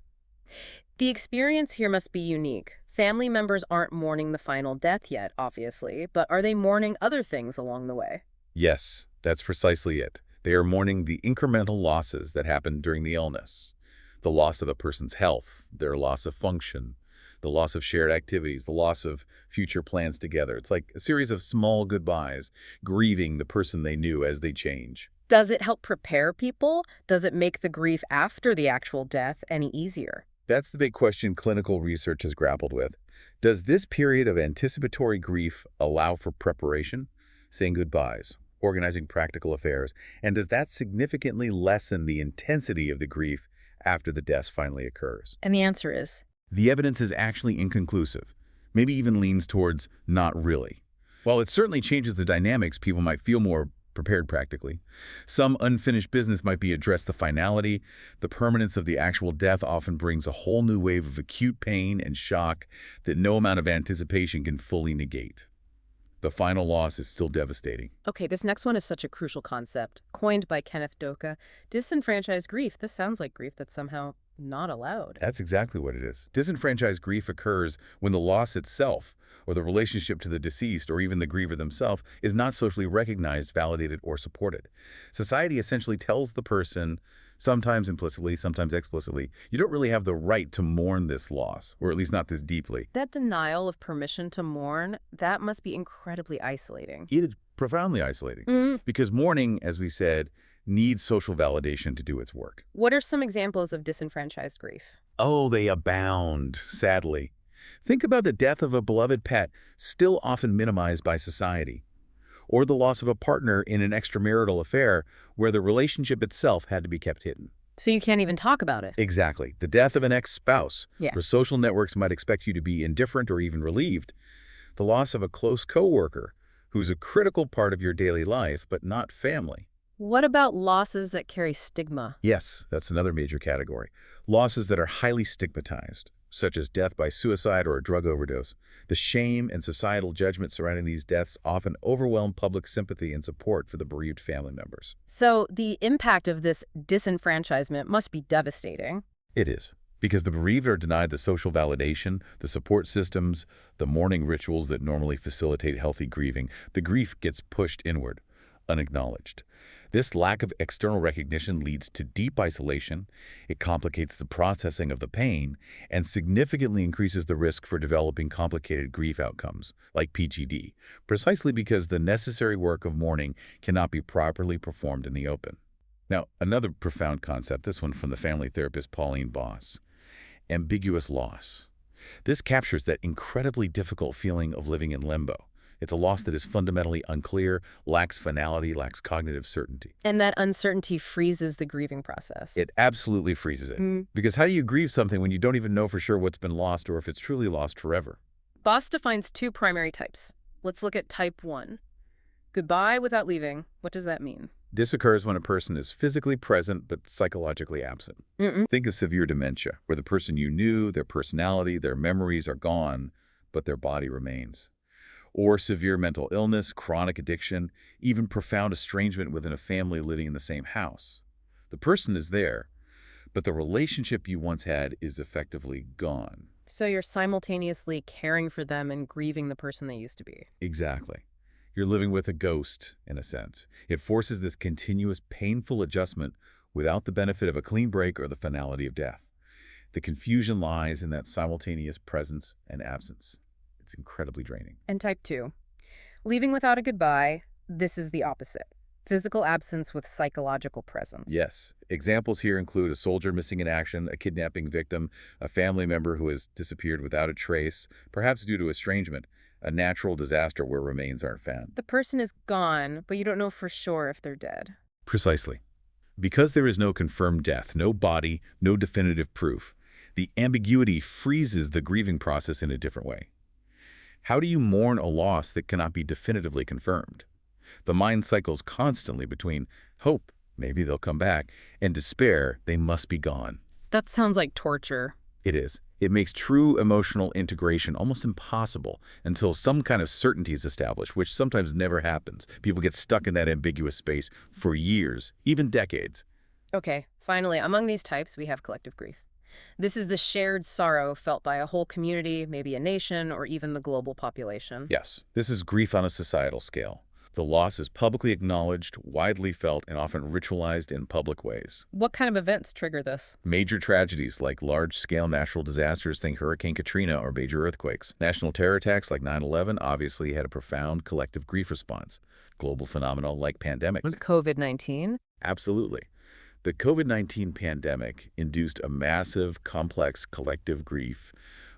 The experience here must be unique. Family members aren't mourning the final death yet, obviously, but are they mourning other things along the way? Yes, that's precisely it. They are mourning the incremental losses that happen during the illness. The loss of a person's health, their loss of function, the loss of shared activities, the loss of future plans together. It's like a series of small goodbyes, grieving the person they knew as they change. Does it help prepare people? Does it make the grief after the actual death any easier? That's the big question clinical research has grappled with. Does this period of anticipatory grief allow for preparation, saying goodbyes, organizing practical affairs, and does that significantly lessen the intensity of the grief after the death finally occurs? And the answer is? The evidence is actually inconclusive, maybe even leans towards not really. While it certainly changes the dynamics, people might feel more prepared practically. Some unfinished business might be addressed the finality. The permanence of the actual death often brings a whole new wave of acute pain and shock that no amount of anticipation can fully negate. The final loss is still devastating. Okay, this next one is such a crucial concept, coined by Kenneth Doka. Disenfranchised grief. This sounds like grief that's somehow not allowed. That's exactly what it is. Disenfranchised grief occurs when the loss itself, or the relationship to the deceased, or even the griever themselves, is not socially recognized, validated, or supported. Society essentially tells the person, sometimes implicitly, sometimes explicitly, you don't really have the right to mourn this loss, or at least not this deeply. That denial of permission to mourn, that must be incredibly isolating. It is profoundly isolating, because mourning, as we said, needs social validation to do its work. What are some examples of disenfranchised grief? Oh, they abound, sadly. Think about the death of a beloved pet, still often minimized by society, or the loss of a partner in an extramarital affair where the relationship itself had to be kept hidden. So you can't even talk about it. Exactly. The death of an ex-spouse, Yeah. where social networks might expect you to be indifferent or even relieved. The loss of a close coworker, who's a critical part of your daily life, but not family. What about losses that carry stigma? Yes, that's another major category. Losses that are highly stigmatized, such as death by suicide or a drug overdose. The shame and societal judgment surrounding these deaths often overwhelm public sympathy and support for the bereaved family members. So the impact of this disenfranchisement must be devastating. It is, because the bereaved are denied the social validation, the support systems, the mourning rituals that normally facilitate healthy grieving. The grief gets pushed inward, unacknowledged. This lack of external recognition leads to deep isolation. It complicates the processing of the pain and significantly increases the risk for developing complicated grief outcomes, like PGD, precisely because the necessary work of mourning cannot be properly performed in the open. Now, another profound concept, this one from the family therapist Pauline Boss, ambiguous loss. This captures that incredibly difficult feeling of living in limbo. It's a loss that is fundamentally unclear, lacks finality, lacks cognitive certainty. And that uncertainty freezes the grieving process. It absolutely freezes it. Because how do you grieve something when you don't even know for sure what's been lost or if it's truly lost forever? Boss defines two primary types. Let's look at type 1. Goodbye without leaving. What does that mean? This occurs when a person is physically present but psychologically absent. Think of severe dementia, where the person you knew, their personality, their memories are gone, but their body remains. Or severe mental illness, chronic addiction, even profound estrangement within a family living in the same house. The person is there, but the relationship you once had is effectively gone. So you're simultaneously caring for them and grieving the person they used to be. Exactly. You're living with a ghost, in a sense. It forces this continuous, painful adjustment without the benefit of a clean break or the finality of death. The confusion lies in that simultaneous presence and absence. It's incredibly draining. And type 2. Leaving without a goodbye, this is the opposite. Physical absence with psychological presence. Yes. Examples here include a soldier missing in action, a kidnapping victim, a family member who has disappeared without a trace, perhaps due to estrangement, a natural disaster where remains aren't found. The person is gone, but you don't know for sure if they're dead. Precisely. Because there is no confirmed death, no body, no definitive proof, the ambiguity freezes the grieving process in a different way. How do you mourn a loss that cannot be definitively confirmed? The mind cycles constantly between hope, maybe they'll come back, and despair, they must be gone. That sounds like torture. It is. It makes true emotional integration almost impossible until some kind of certainty is established, which sometimes never happens. People get stuck in that ambiguous space for years, even decades. Okay, finally, among these types, we have collective grief. This is the shared sorrow felt by a whole community, maybe a nation, or even the global population. Yes, this is grief on a societal scale. The loss is publicly acknowledged, widely felt, and often ritualized in public ways. What kind of events trigger this? Major tragedies like large-scale natural disasters, think Hurricane Katrina, or major earthquakes. National terror attacks like 9/11 obviously had a profound collective grief response. Global phenomena like pandemics. COVID-19? Absolutely. The COVID-19 pandemic induced a massive, complex collective grief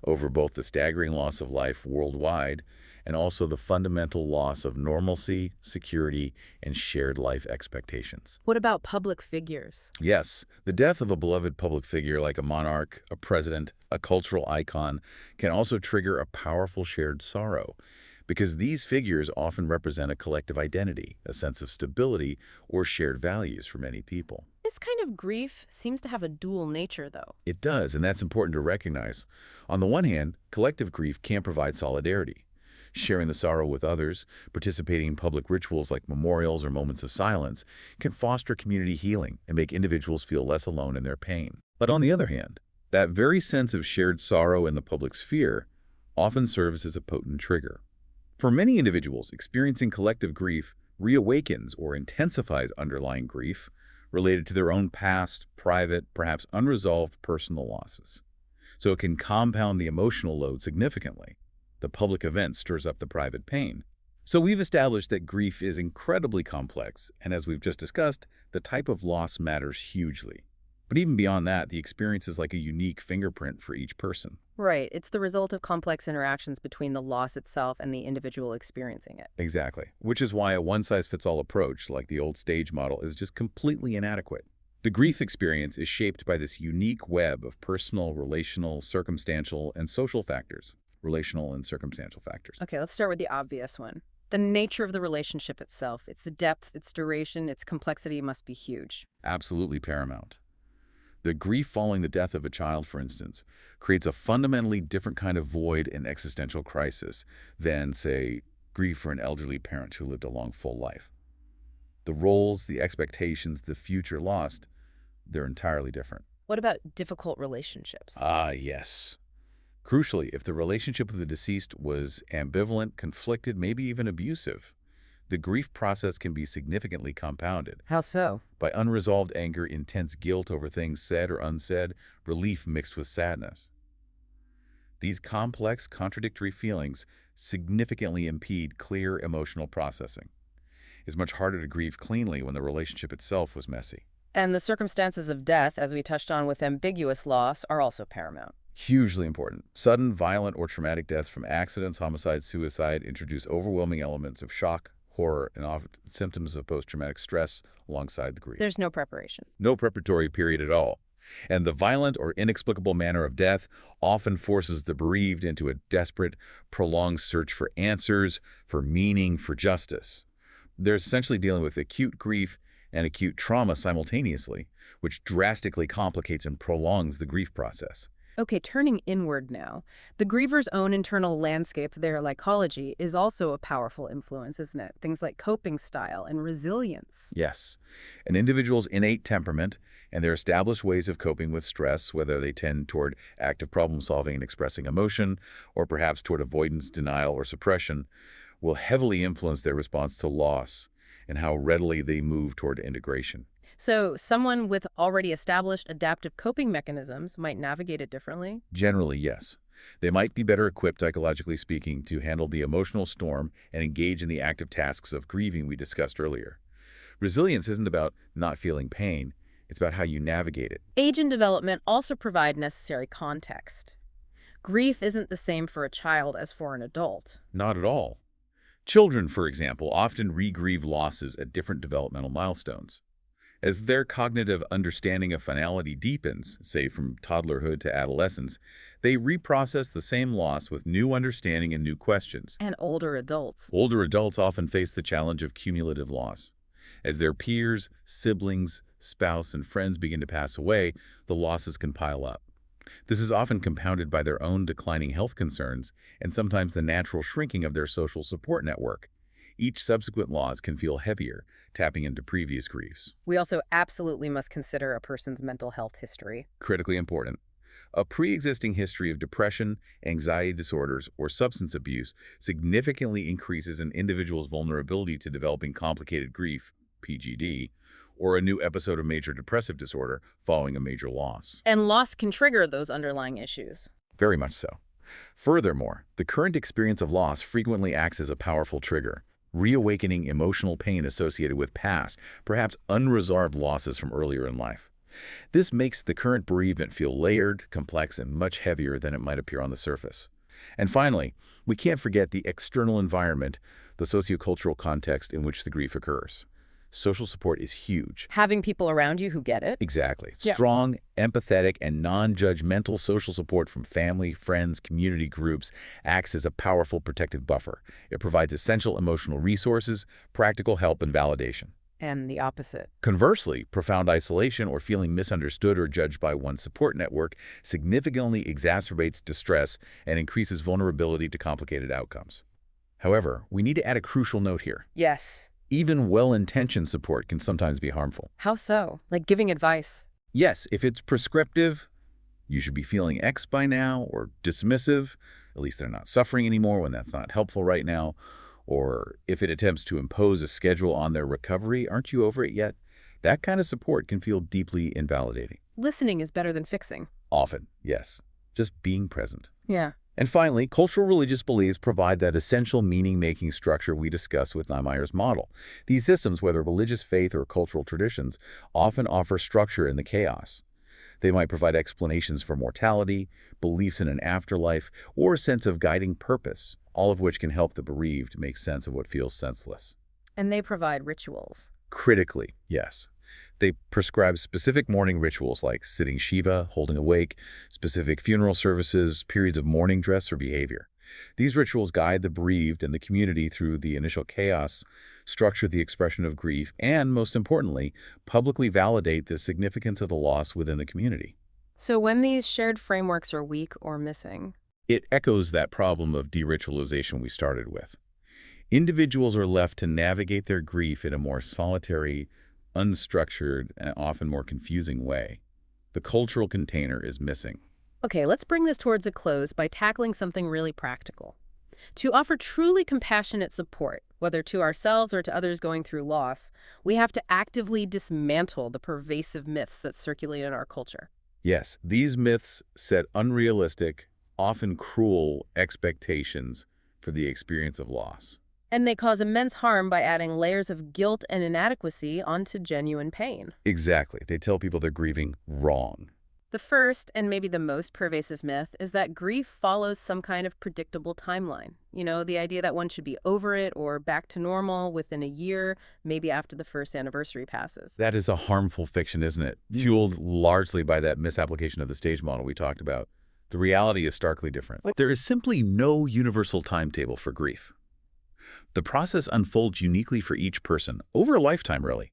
over both the staggering loss of life worldwide and also the fundamental loss of normalcy, security, and shared life expectations. What about public figures? Yes, the death of a beloved public figure like a monarch, a president, a cultural icon can also trigger a powerful shared sorrow, because these figures often represent a collective identity, a sense of stability, or shared values for many people. This kind of grief seems to have a dual nature, though. It does, and that's important to recognize. On the one hand, collective grief can provide solidarity. Sharing the sorrow with others, participating in public rituals like memorials or moments of silence, can foster community healing and make individuals feel less alone in their pain. But on the other hand, that very sense of shared sorrow in the public sphere often serves as a potent trigger. For many individuals, experiencing collective grief reawakens or intensifies underlying grief related to their own past, private, perhaps unresolved personal losses. So it can compound the emotional load significantly. The public event stirs up the private pain. So we've established that grief is incredibly complex, and as we've just discussed, the type of loss matters hugely. But even beyond that, the experience is like a unique fingerprint for each person. Right. It's the result of complex interactions between the loss itself and the individual experiencing it. Exactly. Which is why a one-size-fits-all approach, like the old stage model, is just completely inadequate. The grief experience is shaped by this unique web of personal, relational, circumstantial, and social factors. Okay, let's start with the obvious one. The nature of the relationship itself, its depth, its duration, its complexity must be huge. Absolutely paramount. The grief following the death of a child, for instance, creates a fundamentally different kind of void and existential crisis than, say, grief for an elderly parent who lived a long, full life. The roles, the expectations, the future lost, they're entirely different. What about difficult relationships? Ah, yes. Crucially, if the relationship with the deceased was ambivalent, conflicted, maybe even abusive, the grief process can be significantly compounded. How so? By unresolved anger, intense guilt over things said or unsaid, relief mixed with sadness. These complex, contradictory feelings significantly impede clear emotional processing. It's much harder to grieve cleanly when the relationship itself was messy. And the circumstances of death, as we touched on with ambiguous loss, are also paramount. Hugely important. Sudden, violent, or traumatic deaths from accidents, homicide, suicide introduce overwhelming elements of shock, horror, and often symptoms of post-traumatic stress alongside the grief. There's no preparation. No preparatory period at all. And the violent or inexplicable manner of death often forces the bereaved into a desperate, prolonged search for answers, for meaning, for justice. They're essentially dealing with acute grief and acute trauma simultaneously, which drastically complicates and prolongs the grief process. Okay, turning inward now. The griever's own internal landscape, their psychology, is also a powerful influence, isn't it? Things like coping style and resilience. Yes. An individual's innate temperament and their established ways of coping with stress, whether they tend toward active problem-solving and expressing emotion, or perhaps toward avoidance, denial, or suppression, will heavily influence their response to loss and how readily they move toward integration. So someone with already established adaptive coping mechanisms might navigate it differently? Generally, yes. They might be better equipped, psychologically speaking, to handle the emotional storm and engage in the active tasks of grieving we discussed earlier. Resilience isn't about not feeling pain. It's about how you navigate it. Age and development also provide necessary context. Grief isn't the same for a child as for an adult. Not at all. Children, for example, often re-grieve losses at different developmental milestones. As their cognitive understanding of finality deepens, say from toddlerhood to adolescence, they reprocess the same loss with new understanding and new questions. And older adults. Older adults often face the challenge of cumulative loss. As their peers, siblings, spouse, and friends begin to pass away, the losses can pile up. This is often compounded by their own declining health concerns and sometimes the natural shrinking of their social support network. Each subsequent loss can feel heavier, tapping into previous griefs. We also absolutely must consider a person's mental health history. Critically important. A pre-existing history of depression, anxiety disorders, or substance abuse significantly increases an individual's vulnerability to developing complicated grief, PGD, or a new episode of major depressive disorder following a major loss. And loss can trigger those underlying issues. Very much so. Furthermore, the current experience of loss frequently acts as a powerful trigger, reawakening emotional pain associated with past, perhaps unresolved losses from earlier in life. This makes the current bereavement feel layered, complex, and much heavier than it might appear on the surface. And finally, we can't forget the external environment, the sociocultural context in which the grief occurs. Social support is huge. Having people around you who get it. Exactly. Yeah. Strong, empathetic, and non-judgmental social support from family, friends, community groups acts as a powerful protective buffer. It provides essential emotional resources, practical help, and validation. And the opposite. Conversely, profound isolation or feeling misunderstood or judged by one's support network significantly exacerbates distress and increases vulnerability to complicated outcomes. However, we need to add a crucial note here. Yes. Even well-intentioned support can sometimes be harmful. How so? Like giving advice. Yes, if it's prescriptive, you should be feeling X by now, or dismissive, at least they're not suffering anymore when that's not helpful right now, or if it attempts to impose a schedule on their recovery, aren't you over it yet? That kind of support can feel deeply invalidating. Listening is better than fixing. Often, yes. Just being present. Yeah. And finally, cultural religious beliefs provide that essential meaning-making structure we discussed with Niemeyer's model. These systems, whether religious faith or cultural traditions, often offer structure in the chaos. They might provide explanations for mortality, beliefs in an afterlife, or a sense of guiding purpose, all of which can help the bereaved make sense of what feels senseless. And they provide rituals. Critically, yes. They prescribe specific mourning rituals like sitting Shiva, holding awake, specific funeral services, periods of mourning dress or behavior. These rituals guide the bereaved and the community through the initial chaos, structure the expression of grief, and, most importantly, publicly validate the significance of the loss within the community. So when these shared frameworks are weak or missing, It echoes that problem of de-ritualization we started with. Individuals are left to navigate their grief in a more solitary, unstructured, and often more confusing way. The cultural container is missing. okay, let's bring this towards a close by tackling something really practical. To offer truly compassionate support, whether to ourselves or to others going through loss, we have to actively dismantle the pervasive myths that circulate in our culture. Yes, these myths set unrealistic, often cruel expectations for the experience of loss. And they cause immense harm by adding layers of guilt and inadequacy onto genuine pain. Exactly. They tell people they're grieving wrong. The first, and maybe the most pervasive myth, is that grief follows some kind of predictable timeline. You know, the idea that one should be over it or back to normal within a year, maybe after the first anniversary passes. That is a harmful fiction, isn't it? Fueled largely by that misapplication of the stage model we talked about. The reality is starkly different. There is simply no universal timetable for grief. The process unfolds uniquely for each person, over a lifetime, really.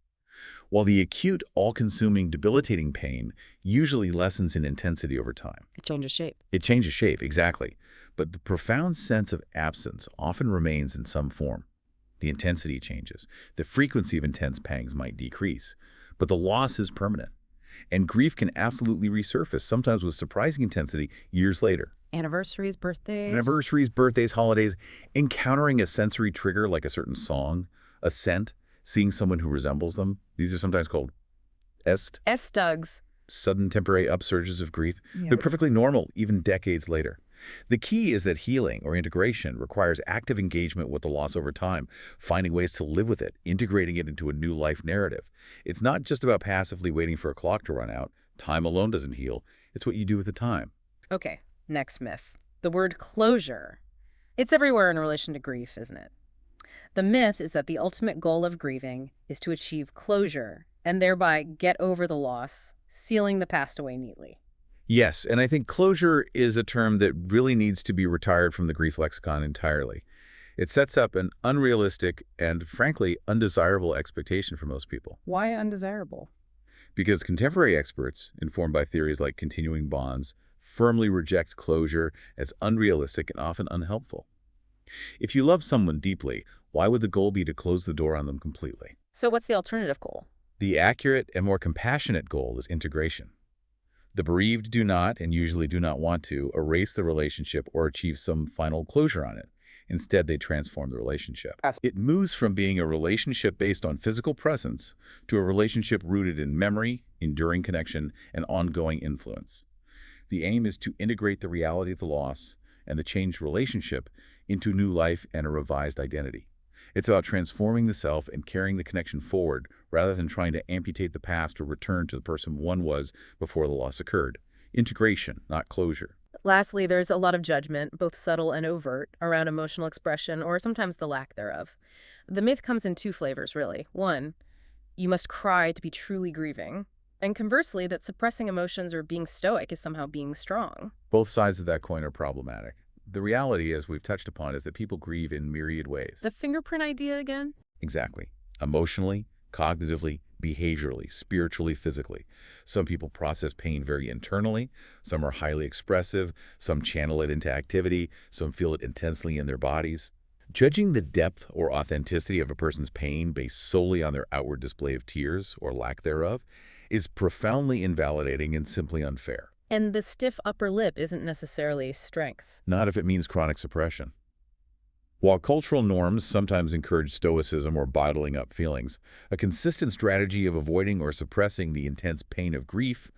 While the acute, all-consuming, debilitating pain usually lessens in intensity over time. It changes shape. It changes shape, exactly. But the profound sense of absence often remains in some form. The intensity changes. The frequency of intense pangs might decrease. But the loss is permanent. And grief can absolutely resurface, sometimes with surprising intensity, years later. Anniversaries, Birthdays, holidays, encountering a sensory trigger like a certain song, a scent, seeing someone who resembles them. These are sometimes called S-Dugs. sudden temporary upsurges of grief. They're perfectly normal, even decades later. The key is that healing or integration requires active engagement with the loss over time, finding ways to live with it, integrating it into a new life narrative. It's not just about passively waiting for a clock to run out. Time alone doesn't heal. It's what you do with the time. Okay, next myth. The word closure. It's everywhere in relation to grief, isn't it? The myth is that the ultimate goal of grieving is to achieve closure and thereby get over the loss, sealing the past away neatly. Yes, and I think closure is a term that really needs to be retired from the grief lexicon entirely. It sets up an unrealistic and, frankly, undesirable expectation for most people. Why undesirable? Because contemporary experts, informed by theories like continuing bonds, firmly reject closure as unrealistic and often unhelpful. If you love someone deeply, why would the goal be to close the door on them completely? So what's the alternative goal? The accurate and more compassionate goal is integration. The bereaved do not, and usually do not want to, erase the relationship or achieve some final closure on it. Instead, they transform the relationship. It moves from being a relationship based on physical presence to a relationship rooted in memory, enduring connection, and ongoing influence. The aim is to integrate the reality of the loss and the changed relationship into new life and a revised identity. It's about transforming the self and carrying the connection forward rather than trying to amputate the past or return to the person one was before the loss occurred. Integration, not closure. Lastly, there's a lot of judgment, both subtle and overt, around emotional expression or sometimes the lack thereof. The myth comes in two flavors, really. One, you must cry to be truly grieving. And conversely, that suppressing emotions or being stoic is somehow being strong. Both sides of that coin are problematic. The reality, as we've touched upon, is that people grieve in myriad ways. The fingerprint idea again? Exactly. Emotionally, cognitively, behaviorally, spiritually, physically. Some people process pain very internally. Some are highly expressive. Some channel it into activity. Some feel it intensely in their bodies. Judging the depth or authenticity of a person's pain based solely on their outward display of tears or lack thereof is profoundly invalidating and simply unfair. And the stiff upper lip isn't necessarily strength. Not if it means chronic suppression. While cultural norms sometimes encourage stoicism or bottling up feelings, a consistent strategy of avoiding or suppressing the intense pain of grief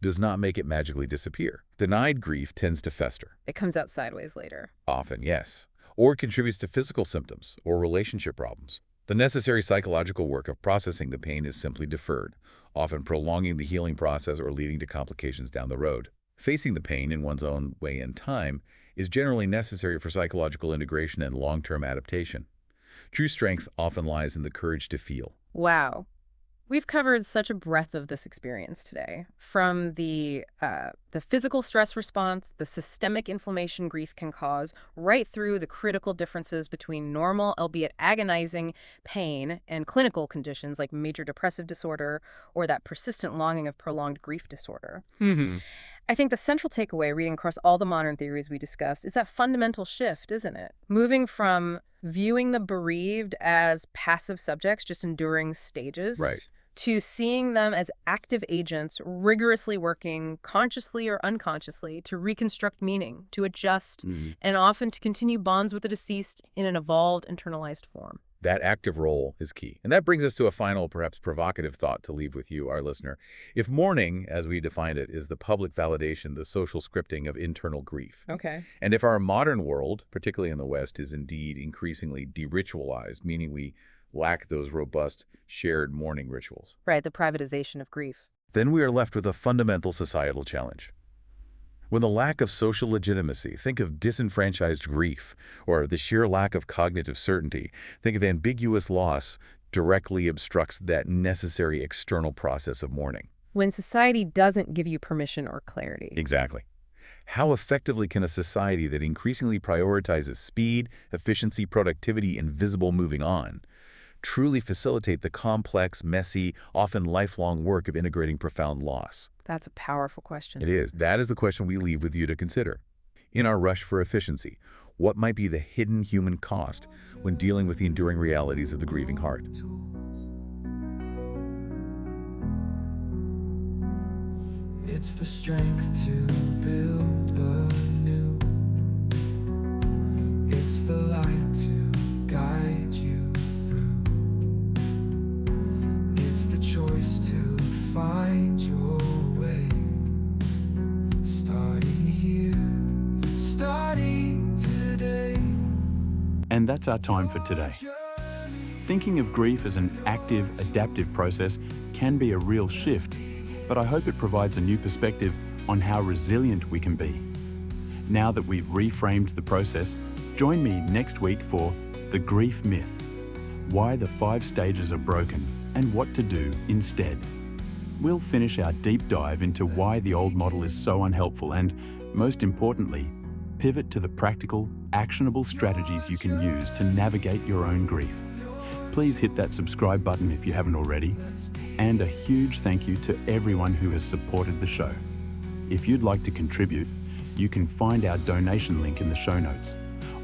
does not make it magically disappear. Denied grief tends to fester. It comes out sideways later. Often, yes. Or contributes to physical symptoms or relationship problems. The necessary psychological work of processing the pain is simply deferred, often prolonging the healing process or leading to complications down the road. Facing the pain in one's own way and time is generally necessary for psychological integration and long-term adaptation. True strength often lies in the courage to feel. Wow. We've covered such a breadth of this experience today, from the physical stress response, the systemic inflammation grief can cause, right through the critical differences between normal, albeit agonizing, pain and clinical conditions like major depressive disorder or that persistent longing of prolonged grief disorder. I think the central takeaway, reading across all the modern theories we discussed, is that fundamental shift, isn't it? Moving from viewing the bereaved as passive subjects, just enduring stages, Right. to seeing them as active agents, rigorously working, consciously or unconsciously, to reconstruct meaning, to adjust, and often to continue bonds with the deceased in an evolved, internalized form. That active role is key. And that brings us to a final, perhaps provocative thought to leave with you, our listener. If mourning, as we defined it, is the public validation, the social scripting of internal grief, Okay. and if our modern world, particularly in the West, is indeed increasingly deritualized, meaning we lack those robust, shared mourning rituals, Right, the privatization of grief. then we are left with a fundamental societal challenge. When the lack of social legitimacy, think of disenfranchised grief, or the sheer lack of cognitive certainty, think of ambiguous loss, directly obstructs that necessary external process of mourning. When society doesn't give you permission or clarity. Exactly. How effectively can a society that increasingly prioritizes speed, efficiency, productivity, and visible moving on truly facilitate the complex, messy, often lifelong work of integrating profound loss? That's a powerful question. It is. That is the question we leave with you to consider. In our rush for efficiency, what might be the hidden human cost when dealing with the enduring realities of the grieving heart? It's the strength to build anew. It's the light to guide you through. It's the choice to find your way. Starting here, starting today. And that's our time for today. Thinking of grief as an active, adaptive process can be a real shift, but I hope it provides a new perspective on how resilient we can be. Now that we've reframed the process, join me next week for The Grief Myth: Why the 5 stages are broken and what to do instead. We'll finish our deep dive into why the old model is so unhelpful and, most importantly, pivot to the practical, actionable strategies you can use to navigate your own grief. Please hit that subscribe button if you haven't already. And a huge thank you to everyone who has supported the show. If you'd like to contribute, you can find our donation link in the show notes.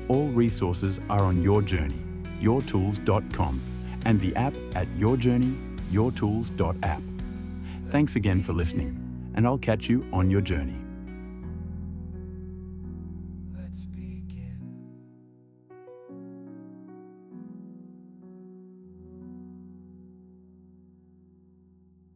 All resources are on Your Journey, yourtools.com, and the app at yourjourney.yourtools.app. Thanks again for listening, and I'll catch you on your journey. Let's begin.